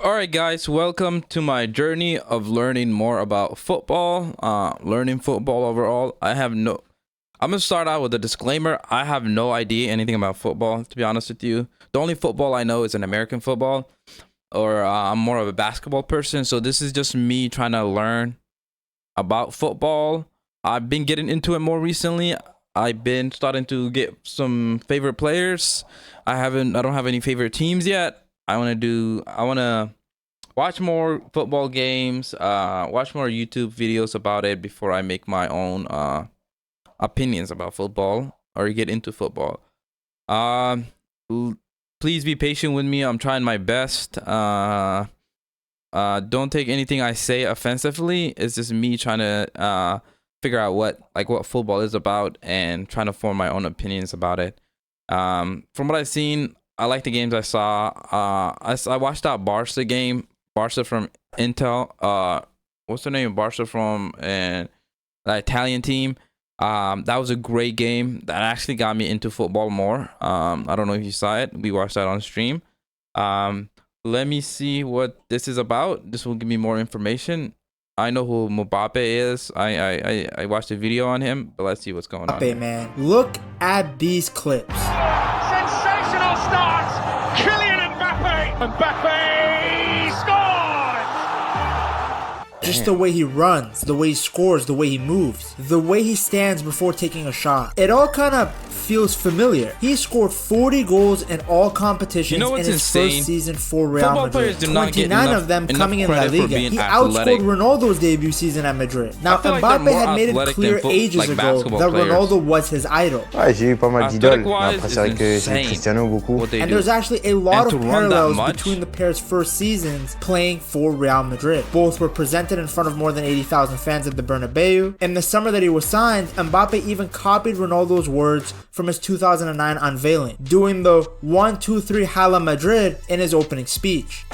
All right, guys, welcome to my journey of learning more about football, learning football overall. I'm gonna start out with a disclaimer. I have no idea anything about football, to be honest with you. The only football I know is an American football, or I'm more of a basketball person. So this is just me trying to learn about football. I've been getting into it more recently. I've been starting to get some favorite players. I don't have any favorite teams yet. I want to watch more football games, watch more YouTube videos about it before I make my own opinions about football or get into football. Please be patient with me. I'm trying my best. Don't take anything I say offensively. It's just me trying to figure out what football is about and trying to form my own opinions about it. From what I've seen, I like the games I saw. I watched that Barca game. Barca from Intel. What's the name? Barca from the Italian team. That was a great game. That actually got me into football more. I don't know if you saw it. We watched that on stream. Let me see what this is about. This will give me more information. I know who Mbappé is. I watched a video on him, but let's see what's going on. Mbappé, man. Look at these clips. Sensational start! Kylian Mbappé! Mbappé scores! Just the way he runs, the way he scores, the way he moves, the way he stands before taking a shot. It all kind of feels familiar. He scored 40 goals in all competitions in his first season for Real Madrid. 29 of them coming in La Liga. He outscored Ronaldo's debut season at Madrid. Now, Mbappé had made it clear ages ago that Ronaldo was his idol. Ouais, j'ai eu pas mal d'idoles, mais après c'est vrai que c'est Cristiano beaucoup. And there's actually a lot of parallels between the pair's first seasons playing for Real Madrid. Both were presented in front of more than 80,000 fans at the Bernabeu. In the summer that he was signed, Mbappé even copied Ronaldo's words from his 2009 unveiling, doing the 1, 2, 3 Hala Madrid in his opening speech.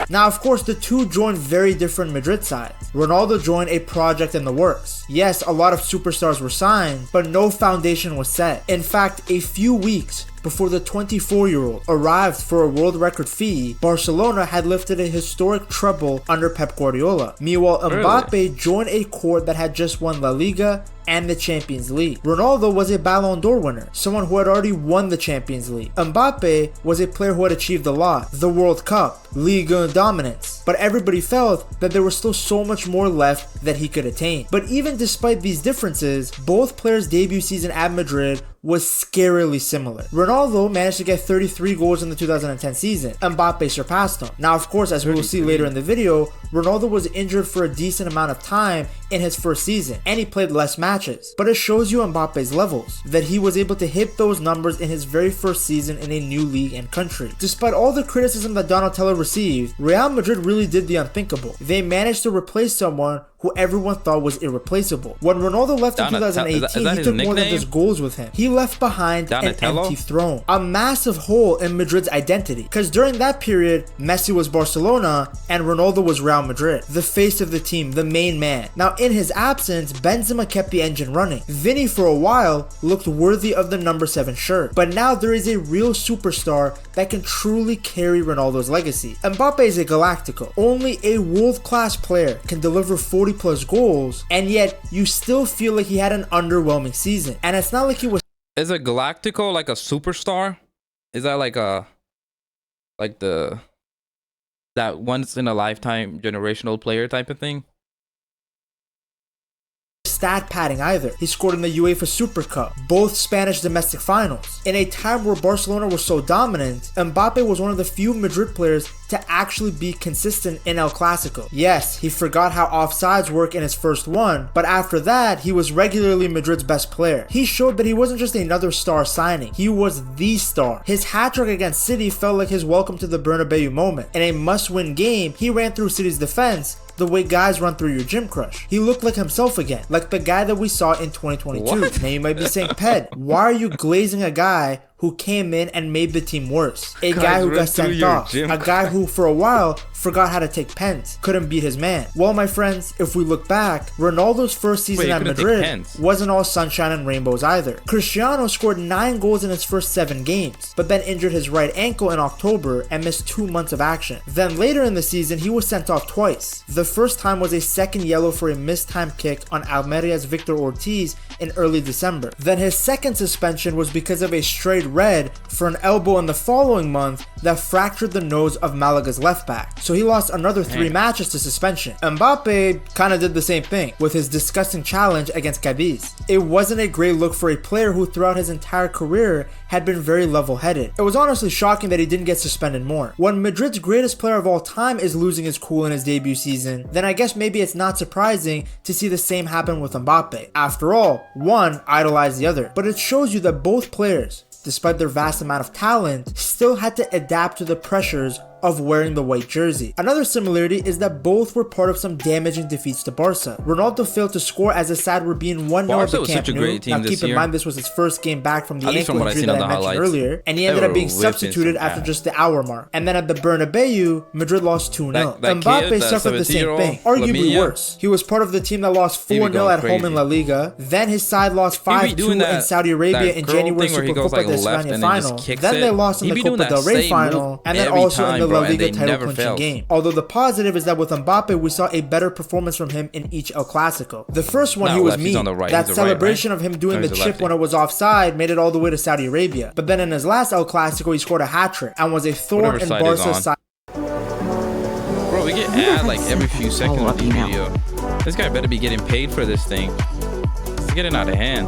Now, of course, the two joined very different Madrid sides. Ronaldo joined a project in the works. Yes, a lot of superstars were signed, but no foundation was set. In fact, a few weeks before the 24-year-old arrived for a world record fee, Barcelona had lifted a historic treble under Pep Guardiola. Meanwhile, Mbappé joined a court that had just won La Liga and the Champions League. Ronaldo was a Ballon d'Or winner, someone who had already won the Champions League. Mbappé was a player who had achieved a lot, the World Cup, Liga dominance, but everybody felt that there was still so much more left that he could attain. But even despite these differences, both players' debut season at Madrid was scarily similar. Ronaldo managed to get 33 goals in the 2010 season. Mbappé surpassed him. Now, of course, as we will see later in the video, Ronaldo was injured for a decent amount of time in his first season, and he played less matches. But it shows you Mbappe's levels, that he was able to hit those numbers in his very first season in a new league and country. Despite all the criticism that Donatello received, Real Madrid really did the unthinkable. They managed to replace someone who everyone thought was irreplaceable. When Ronaldo left in 2018, he took more than just goals with him. He left behind an empty throne, a massive hole in Madrid's identity. Because during that period, Messi was Barcelona and Ronaldo was Real Madrid, the face of the team, the main man. Now, in his absence, Benzema kept the engine running. Vinny, for a while, looked worthy of the number 7 shirt. But now there is a real superstar that can truly carry Ronaldo's legacy. Mbappé is a Galactico. Only a world-class player can deliver 40 plus goals, and yet you still feel like he had an underwhelming season. And it's not like he was. Is a Galactico like a superstar? Is that that once in a lifetime generational player type of thing? Stat padding either. He scored in the UEFA Super Cup, both Spanish domestic finals. In a time where Barcelona was so dominant, Mbappé was one of the few Madrid players to actually be consistent in El Clasico. Yes, he forgot how offsides work in his first one, but after that, he was regularly Madrid's best player. He showed that he wasn't just another star signing, he was the star. His hat-trick against City felt like his welcome to the Bernabeu moment. In a must-win game, he ran through City's defense the way guys run through your gym crush. He looked like himself again, like the guy that we saw in 2022. What? Now you might be saying, Ped, why are you glazing a guy who came in and made the team worse. A guy who got sent off. A guy who, for a while, forgot how to take pens. Couldn't beat his man. Well, my friends, if we look back, Ronaldo's first season at Madrid wasn't all sunshine and rainbows either. Cristiano scored 9 goals in his first 7 games, but then injured his right ankle in October and missed 2 months of action. Then later in the season, he was sent off twice. The first time was a second yellow for a missed time kick on Almeria's Victor Ortiz in early December. Then his second suspension was because of a straight red for an elbow in the following month that fractured the nose of Malaga's left back. So he lost another 3 matches to suspension. Mbappé kinda did the same thing with his disgusting challenge against Cadiz. It wasn't a great look for a player who throughout his entire career had been very level-headed. It was honestly shocking that he didn't get suspended more. When Madrid's greatest player of all time is losing his cool in his debut season, then I guess maybe it's not surprising to see the same happen with Mbappé. After all, one idolized the other, but it shows you that both players, despite their vast amount of talent, still had to adapt to the pressures of wearing the white jersey. Another similarity is that both were part of some damaging defeats to Barca. Ronaldo failed to score as the side were being 1-0 at the Camp Nou. Now keep in mind this was his first game back from the ankle injury that I mentioned earlier, and he ended up being substituted after just the hour mark. And then at the Bernabeu, Madrid lost 2-0. Mbappé suffered the same thing, arguably worse. He was part of the team that lost 4-0 at home in La Liga. Then his side lost 5-2 in Saudi Arabia in January Supercopa de España final. Then they lost in the Copa del Rey final, and then also in the La Liga title clinching game. Although the positive is that with Mbappe, we saw a better performance from him in each El Clasico. The first one, he was mean. That celebration of him doing the chip when it was offside made it all the way to Saudi Arabia. But then in his last El Clasico, he scored a hat-trick and was a thorn in Barca's side. Bro, we get ad like every few seconds on the video. This guy better be getting paid for this thing. It's getting out of hand.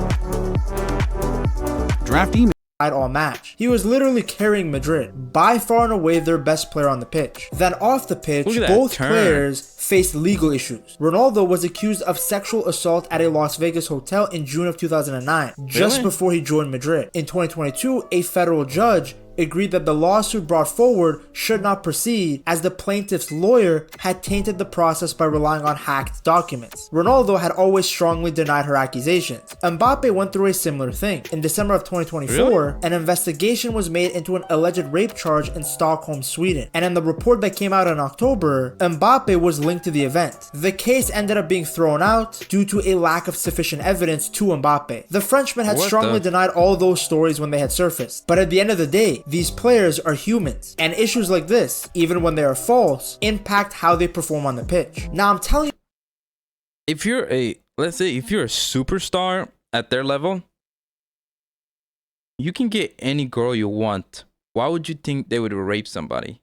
Draft email. All match. He was literally carrying Madrid, by far and away their best player on the pitch. Then off the pitch, both players faced legal issues. Ronaldo was accused of sexual assault at a Las Vegas hotel in June of 2009, just before he joined Madrid. In 2022, a federal judge agreed that the lawsuit brought forward should not proceed as the plaintiff's lawyer had tainted the process by relying on hacked documents. Ronaldo had always strongly denied her accusations. Mbappé went through a similar thing. In December of 2024, an investigation was made into an alleged rape charge in Stockholm, Sweden. And in the report that came out in October, Mbappé was linked to the event. The case ended up being thrown out due to a lack of sufficient evidence to Mbappé. The Frenchman had strongly denied all those stories when they had surfaced. But at the end of the day, these players are humans, and issues like this, even when they are false, impact how they perform on the pitch. Now I'm telling you, if you're let's say if you're a superstar at their level, you can get any girl you want. Why would you think they would rape somebody?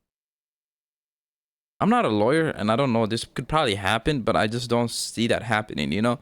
I'm not a lawyer and I don't know, this could probably happen, but I just don't see that happening, you know?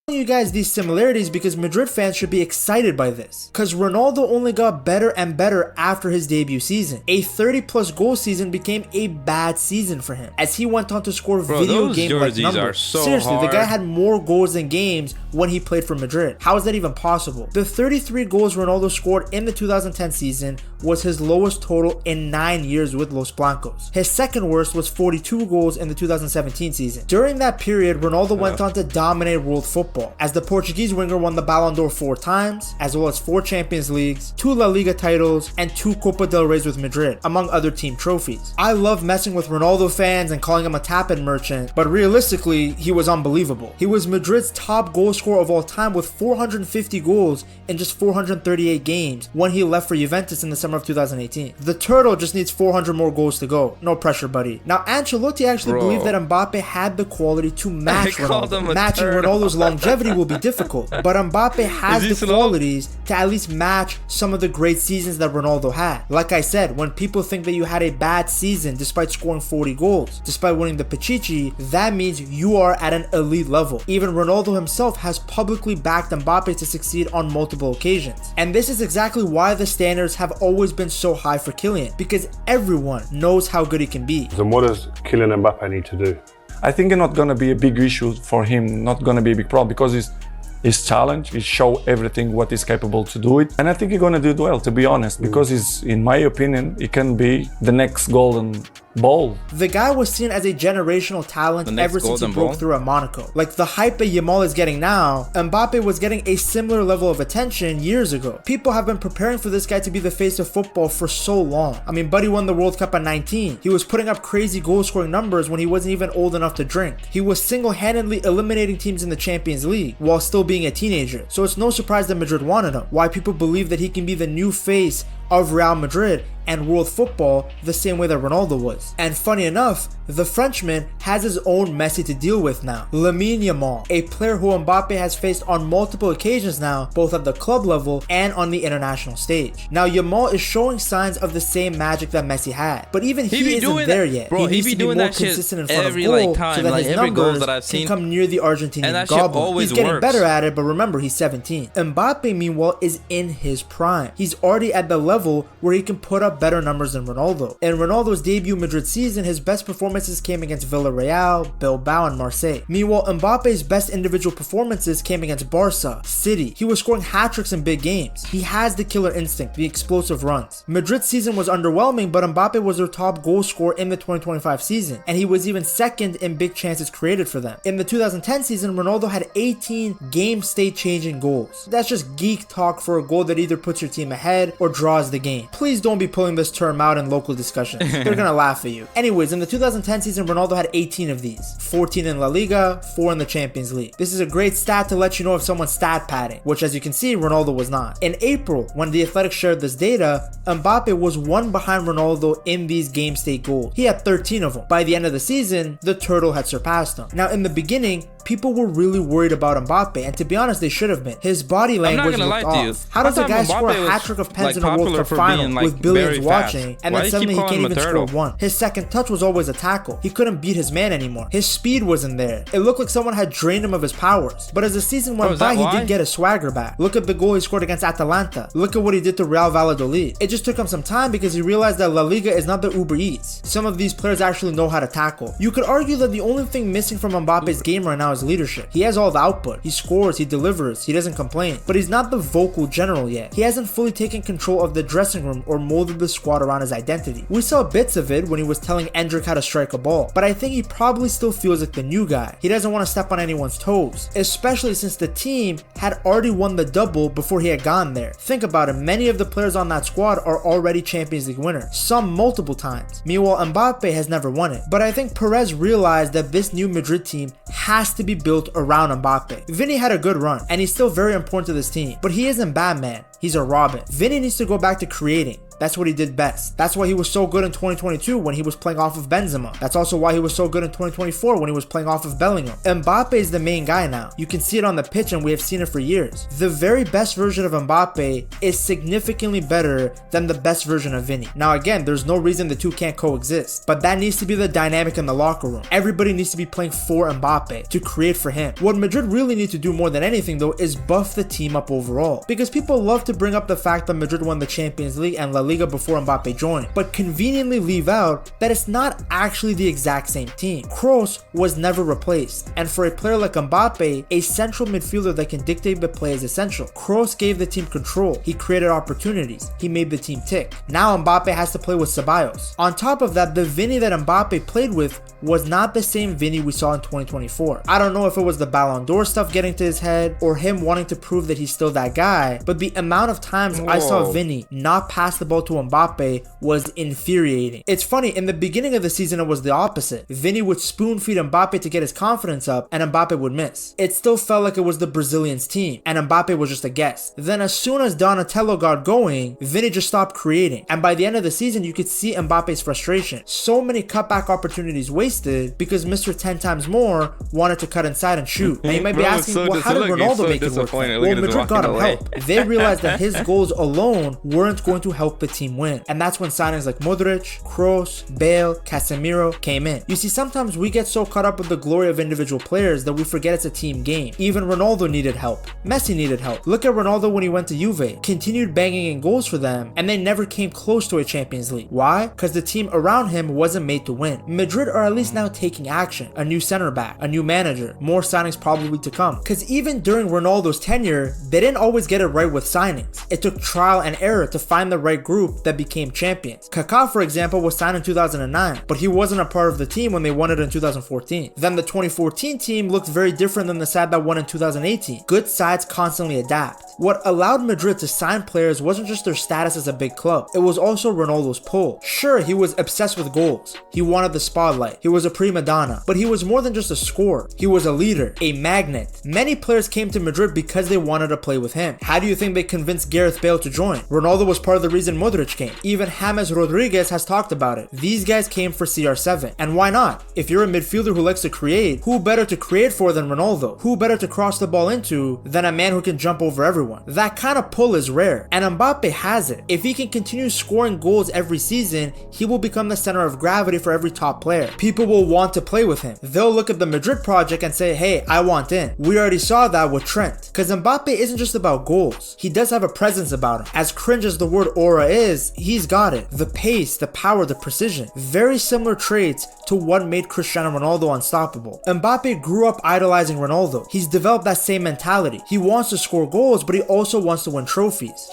You guys these similarities because Madrid fans should be excited by this, because Ronaldo only got better and better after his debut season. A 30+ goal season became a bad season for him as he went on to score video game like numbers. Seriously, the guy had more goals than games when he played for Madrid. How is that even possible? The 33 goals Ronaldo scored in the 2010 season was his lowest total in 9 years with Los Blancos. His second worst was 42 goals in the 2017 season. During that period, Ronaldo went on to dominate world football, as the Portuguese winger won the Ballon d'Or 4 times, as well as 4 Champions Leagues, 2 La Liga titles, and 2 Copa del Reys with Madrid, among other team trophies. I love messing with Ronaldo fans and calling him a tap-in merchant, but realistically, he was unbelievable. He was Madrid's top goal scorer of all time with 450 goals in just 438 games when he left for Juventus in the summer of 2018. The Turtle just needs 400 more goals to go. No pressure, buddy. Now, Ancelotti actually believed that Mbappe had the quality to match Ronaldo. Matching Ronaldo's longevity will be difficult, but Mbappe has the qualities to at least match some of the great seasons that Ronaldo had. Like I said, when people think that you had a bad season despite scoring 40 goals, despite winning the Pichichi, that means you are at an elite level. Even Ronaldo himself has publicly backed Mbappe to succeed on multiple occasions. And this is exactly why the standards have always been so high for Kylian, because everyone knows how good he can be. Then what does Kylian Mbappe need to do? I think it's not going to be a big issue for him, not going to be a big problem, because his challenge, he show everything what he's capable to do it. And I think he's going to do it well, to be honest, because he's, in my opinion, he can be the next golden ball. The guy was seen as a generational talent ever since he broke through at Monaco. Like the hype that Yamal is getting now, Mbappé was getting a similar level of attention years ago. People have been preparing for this guy to be the face of football for so long. I mean, Buddy won the World Cup at 19. He was putting up crazy goal-scoring numbers when he wasn't even old enough to drink. He was single-handedly eliminating teams in the Champions League while still being a teenager. So it's no surprise that Madrid wanted him. Why people believe that he can be the new face of Real Madrid and world football the same way that Ronaldo was. And funny enough, the Frenchman has his own Messi to deal with now. Lamine Yamal, a player who Mbappé has faced on multiple occasions now, both at the club level and on the international stage. Now Yamal is showing signs of the same magic that Messi had, but even he isn't there yet. Bro, he needs to be more consistent in front of goal so that his numbers can come near the Argentinian goblin. He's getting better at it, but remember, he's 17. Mbappé, meanwhile, is in his prime. He's already at the level where he can put up better numbers than Ronaldo. In Ronaldo's debut Madrid season, his best performances came against Villarreal, Bilbao, and Marseille. Meanwhile, Mbappe's best individual performances came against Barca, City. He was scoring hat-tricks in big games. He has the killer instinct, the explosive runs. Madrid's season was underwhelming, but Mbappé was their top goal scorer in the 2025 season, and he was even second in big chances created for them. In the 2010 season, Ronaldo had 18 game state-changing goals. That's just geek talk for a goal that either puts your team ahead or draws the game. Please don't be pulling this term out in local discussions. They're gonna laugh at you. Anyways, in the 2010 season, Ronaldo had 18 of these. 14 in La Liga, 4 in the Champions League. This is a great stat to let you know if someone's stat padding, which as you can see, Ronaldo was not. In April, when The Athletic shared this data, Mbappé was one behind Ronaldo in these game state goals. He had 13 of them. By the end of the season, the Turtle had surpassed him. Now, in the beginning, people were really worried about Mbappé, and to be honest, they should have been. His body language looked off. How does a guy score a hat-trick of pens in a World Cup final with billions watching, and then suddenly he can't even score one? His second touch was always a tackle. He couldn't beat his man anymore. His speed wasn't there. It looked like someone had drained him of his powers. But as the season went by, he did get his swagger back. Look at the goal he scored against Atalanta. Look at what he did to Real Valladolid. It just took him some time because he realized that La Liga is not the Uber Eats. Some of these players actually know how to tackle. You could argue that the only thing missing from Mbappe's game right now is leadership. He has all the output. He scores, he delivers, he doesn't complain. But he's not the vocal general yet. He hasn't fully taken control of the dressing room or molded the squad around his identity. We saw bits of it when he was telling Endrick how to strike a ball, but I think he probably still feels like the new guy. He doesn't want to step on anyone's toes, especially since the team had already won the double before he had gone there. Think about it, many of the players on that squad are already Champions League winners, some multiple times. Meanwhile, Mbappé has never won it. But I think Perez realized that this new Madrid team has to be built around Mbappé. Vinny had a good run, and he's still very important to this team, but he isn't Batman. He's a Robin. Vinny needs to go back to creating. That's what he did best. That's why he was so good in 2022 when he was playing off of Benzema. That's also why he was so good in 2024 when he was playing off of Bellingham. Mbappé is the main guy now. You can see it on the pitch and we have seen it for years. The very best version of Mbappé is significantly better than the best version of Vinny. Now again, there's no reason the two can't coexist, but that needs to be the dynamic in the locker room. Everybody needs to be playing for Mbappé, to create for him. What Madrid really need to do more than anything though is buff the team up overall. Because people love to bring up the fact that Madrid won the Champions League and La Liga before Mbappé joined, but conveniently leave out that it's not actually the exact same team. Kroos was never replaced, and for a player like Mbappé, a central midfielder that can dictate the play is essential. Kroos gave the team control, he created opportunities, he made the team tick. Now Mbappé has to play with Ceballos. On top of that, the Vinny that Mbappé played with was not the same Vinny we saw in 2024. I don't know if it was the Ballon d'Or stuff getting to his head or him wanting to prove that he's still that guy, but the amount of times I saw Vinny not pass the ball to Mbappé was infuriating. It's funny, in the beginning of the season it was the opposite. Vinny would spoon feed Mbappé to get his confidence up and Mbappé would miss. It still felt like it was the Brazilians team and Mbappé was just a guest. Then as soon as Donatello got going, Vinny just stopped creating, and by the end of the season you could see Mbappe's frustration. So many cutback opportunities wasted because Mr. 10 times more wanted to cut inside and shoot. And you might be asking, well, how did Ronaldo make it work? Well, Madrid got him help. They realized that his goals alone weren't going to help the team win, and that's when signings like Modric, Kroos, Bale, Casemiro came in. You see, sometimes we get so caught up with the glory of individual players that we forget it's a team game. Even Ronaldo needed help. Messi needed help. Look at Ronaldo when he went to Juve, continued banging in goals for them, and they never came close to a Champions League. Why? Because the team around him wasn't made to win. Madrid are at least now taking action. A new center back, a new manager, more signings probably to come. Because even during Ronaldo's tenure, they didn't always get it right with signings. It took trial and error to find the right group group that became champions. Kaká, for example, was signed in 2009, but he wasn't a part of the team when they won it in 2014. Then the 2014 team looked very different than the side that won in 2018. Good sides constantly adapt. What allowed Madrid to sign players wasn't just their status as a big club, it was also Ronaldo's pull. Sure, he was obsessed with goals. He wanted the spotlight. He was a prima donna, but he was more than just a scorer. He was a leader, a magnet. Many players came to Madrid because they wanted to play with him. How do you think they convinced Gareth Bale to join? Ronaldo was part of the reason Modric came. Even James Rodriguez has talked about it. These guys came for CR7. And why not? If you're a midfielder who likes to create, who better to create for than Ronaldo? Who better to cross the ball into than a man who can jump over everyone? That kind of pull is rare, and Mbappé has it. If he can continue scoring goals every season, he will become the center of gravity for every top player. People will want to play with him. They'll look at the Madrid project and say, hey, I want in. We already saw that with Trent. Because Mbappé isn't just about goals. He does have a presence about him. As cringe as the word aura is, he's got it. The pace, the power, the precision. Very similar traits to what made Cristiano Ronaldo unstoppable. Mbappé grew up idolizing Ronaldo. He's developed that same mentality. He wants to score goals, but he also wants to win trophies.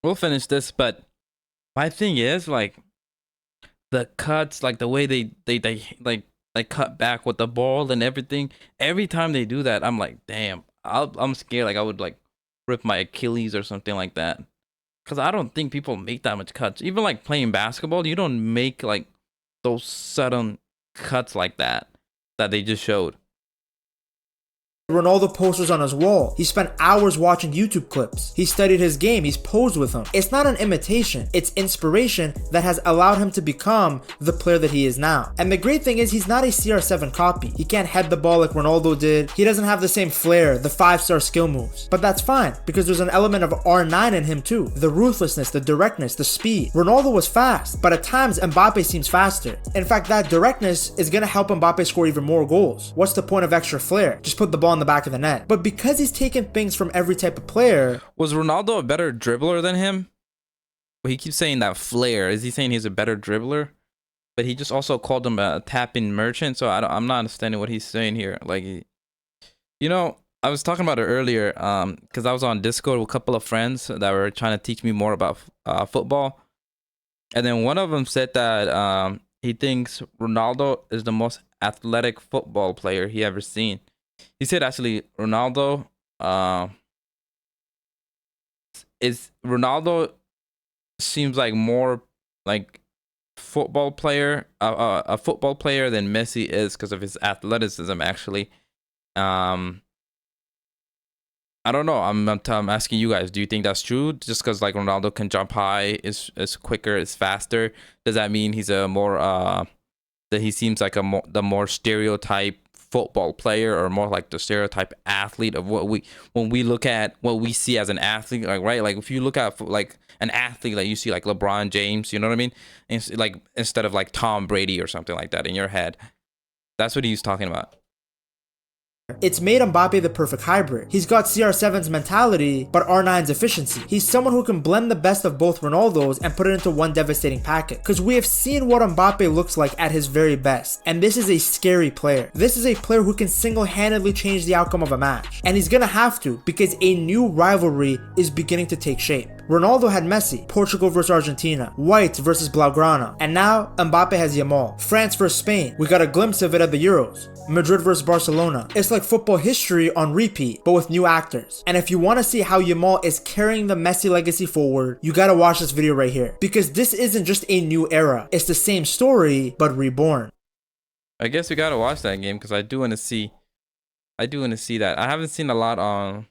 We'll finish this, but my thing is like the cuts, like the way they cut back with the ball and everything. Every time they do that, I'm like, damn, I'm scared. Like I would like rip my Achilles or something like that. Cause I don't think people make that much cuts. Even like playing basketball, you don't make like those sudden cuts like that they just showed. Ronaldo posters on his wall. He spent hours watching YouTube clips. He studied his game. He's posed with him. It's not an imitation. It's inspiration that has allowed him to become the player that he is now. And the great thing is he's not a CR7 copy. He can't head the ball like Ronaldo did. He doesn't have the same flair, the 5-star skill moves. But that's fine because there's an element of R9 in him too. The ruthlessness, the directness, the speed. Ronaldo was fast, but at times Mbappé seems faster. In fact, that directness is going to help Mbappé score even more goals. What's the point of extra flair? Just put the ball in the back of the net. But because he's taken things from every type of player. Was Ronaldo a better dribbler than him? Well, he keeps saying that flair. Is he saying he's a better dribbler? But he just also called him a tap-in merchant. So I'm not understanding what he's saying here. Like, you know, I was talking about it earlier because I was on Discord with a couple of friends that were trying to teach me more about football. And then one of them said that he thinks Ronaldo is the most athletic football player he ever seen. He said actually Ronaldo seems like more like a football player than Messi is because of his athleticism actually. I don't know. I'm asking you guys, do you think that's true? Just because like Ronaldo can jump high, is quicker, is faster, does that mean he's a more that he seems like the more stereotype football player, or more like the stereotype athlete of when we look at what we see as an athlete, like right, like if you look at like an athlete, like you see like LeBron James, you know what I mean, and like instead of like Tom Brady or something like that in your head, that's what he's talking about. It's made Mbappé the perfect hybrid. He's got CR7's mentality, but R9's efficiency. He's someone who can blend the best of both Ronaldos and put it into one devastating packet. Because we have seen what Mbappé looks like at his very best. And this is a scary player. This is a player who can single-handedly change the outcome of a match. And he's gonna have to, because a new rivalry is beginning to take shape. Ronaldo had Messi, Portugal versus Argentina, White versus Blaugrana, and now Mbappé has Yamal. France versus Spain, we got a glimpse of it at the Euros. Madrid versus Barcelona. It's like football history on repeat, but with new actors. And if you want to see how Yamal is carrying the Messi legacy forward, you gotta watch this video right here. Because this isn't just a new era, it's the same story, but reborn. I guess we gotta watch that game because I do want to see that. I haven't seen a lot on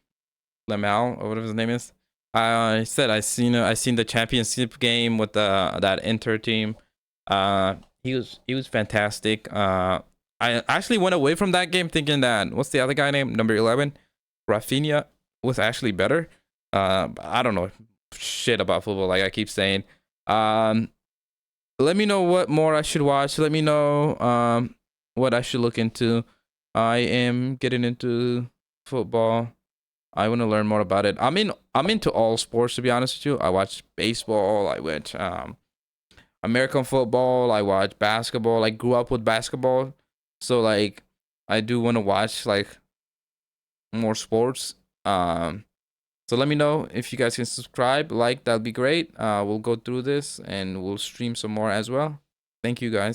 Lamel or whatever his name is. I said I seen the championship game with that Inter team. He was fantastic. I actually went away from that game thinking that what's the other guy named number 11, Rafinha, was actually better. I don't know shit about football, like I keep saying. Let me know what more I should watch. Let me know what I should look into. I am getting into football. I want to learn more about it. I'm into all sports, to be honest with you. I watch baseball. I watch American football. I watch basketball. I grew up with basketball, so like I do want to watch like more sports. So So let me know if you guys can subscribe, like, that'll be great. We'll go through this and we'll stream some more as well. Thank you guys.